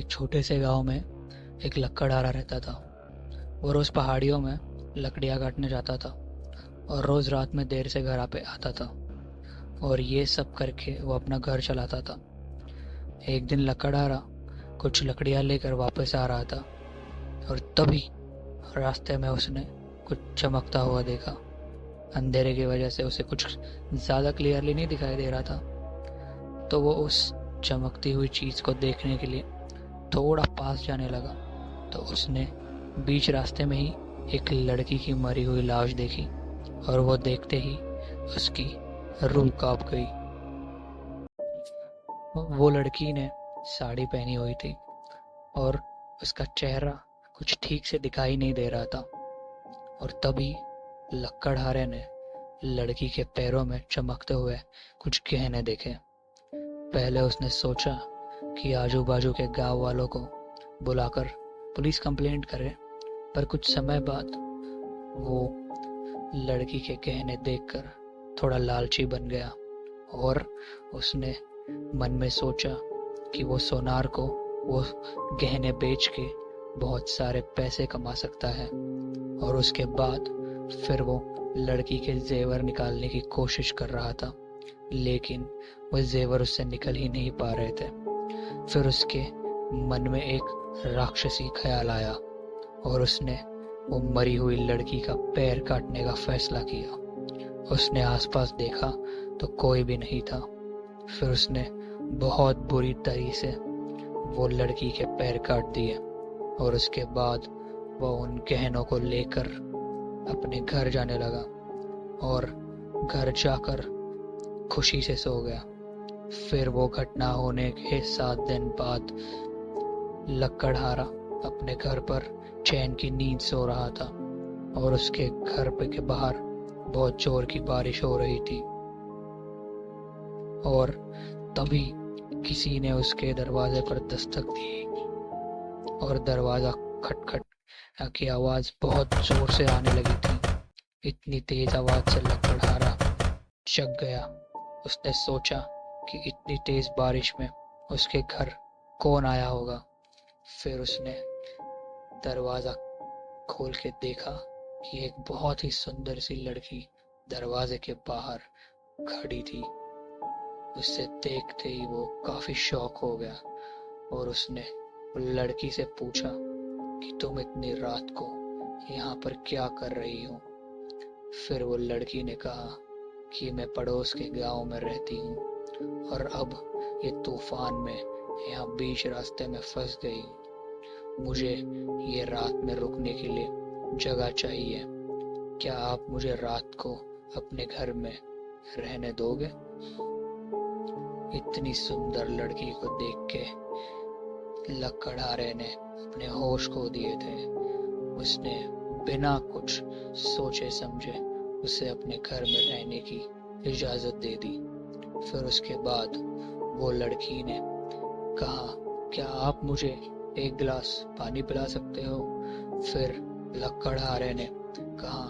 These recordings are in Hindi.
एक छोटे से गांव में एक लकड़हारा रहता था। वो रोज पहाड़ियों में लकड़ियाँ काटने जाता था और रोज रात में देर से घर पे आता था, और ये सब करके वो अपना घर चलाता था। एक दिन लकड़हारा कुछ लकड़ियाँ लेकर वापस आ रहा था, और तभी रास्ते में उसने कुछ चमकता हुआ देखा। अंधेरे की वजह से उसे कुछ ज़्यादा क्लियरली नहीं दिखाई दे रहा था, तो वो उस चमकती हुई चीज़ को देखने के लिए थोड़ा पास जाने लगा। तो उसने बीच रास्ते में ही एक लड़की की मरी हुई लाश देखी, और वो देखते ही उसकी रूह कांप गई। वो लड़की ने साड़ी पहनी हुई थी और उसका चेहरा कुछ ठीक से दिखाई नहीं दे रहा था। और तभी लकड़हारे ने लड़की के पैरों में चमकते हुए कुछ गहने देखे। पहले उसने सोचा कि आजू बाजू के गांव वालों को बुलाकर पुलिस कंप्लेंट करे, पर कुछ समय बाद वो लड़की के गहने देखकर थोड़ा लालची बन गया, और उसने मन में सोचा कि वो सोनार को वो गहने बेच के बहुत सारे पैसे कमा सकता है। और उसके बाद फिर वो लड़की के जेवर निकालने की कोशिश कर रहा था, लेकिन वो जेवर उससे निकल ही नहीं पा रहे थे। फिर उसके मन में एक राक्षसी ख्याल आया, और उसने वो मरी हुई लड़की का पैर काटने का फैसला किया। उसने आसपास देखा तो कोई भी नहीं था। फिर उसने बहुत बुरी तरीके से वो लड़की के पैर काट दिए, और उसके बाद वो उन गहनों को लेकर अपने घर जाने लगा, और घर जाकर खुशी से सो गया। फिर वो घटना होने के 7 दिन बाद लकड़हारा अपने घर पर चैन की नींद सो रहा था, और उसके घर के बाहर बहुत जोर की बारिश हो रही थी। और तभी किसी ने उसके दरवाजे पर दस्तक दी, और दरवाजा खटखट की आवाज बहुत जोर से आने लगी थी। इतनी तेज आवाज से लकड़हारा जग गया। उसने सोचा कि इतनी तेज बारिश में उसके घर कौन आया होगा। फिर उसने दरवाजा खोल के देखा कि एक बहुत ही सुंदर सी लड़की दरवाजे के बाहर खड़ी थी। उसे देखते ही वो काफी शॉक हो गया, और उसने लड़की से पूछा कि तुम इतनी रात को यहाँ पर क्या कर रही हो। फिर वो लड़की ने कहा कि मैं पड़ोस के गांव में रहती हूँ, और अब ये तूफान में यहाँ बीच रास्ते में फंस गई हूँ। मुझे ये रात में रुकने के लिए जगह चाहिए। क्या आप मुझे रात को अपने घर में रहने दोगे? इतनी सुंदर लड़की को देख के लकड़हारे ने अपने होश खो दिए थे। उसने बिना कुछ सोचे समझे उसे अपने घर में रहने की इजाजत दे दी। फिर उसके बाद वो लड़की ने कहा, क्या आप मुझे एक गिलास पानी पिला सकते हो? फिर लकड़हारे ने कहा,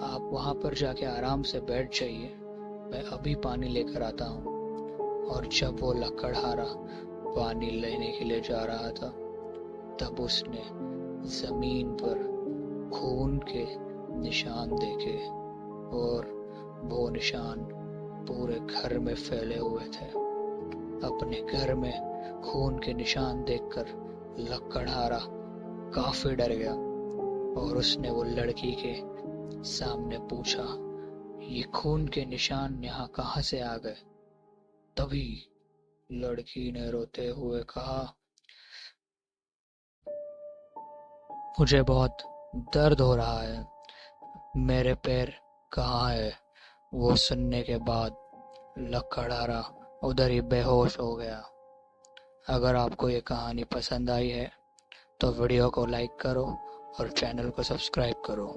आप वहां पर जाके आराम से बैठ जाइए, मैं अभी पानी लेकर आता हूँ। और जब वो लकड़हारा पानी लेने के लिए जा रहा था, तब उसने जमीन पर खून के निशान देखे, और वो निशान पूरे घर में फैले हुए थे। अपने घर में खून के निशान देखकर लकड़हारा काफी डर गया, और उसने वो लड़की के सामने पूछा, ये खून के निशान यहाँ कहाँ से आ गए? तभी लड़की ने रोते हुए कहा, मुझे बहुत दर्द हो रहा है, मेरे पैर कहाँ है? वो सुनने के बाद लकड़हारा उधर ही बेहोश हो गया। अगर आपको ये कहानी पसंद आई है तो वीडियो को लाइक करो और चैनल को सब्सक्राइब करो।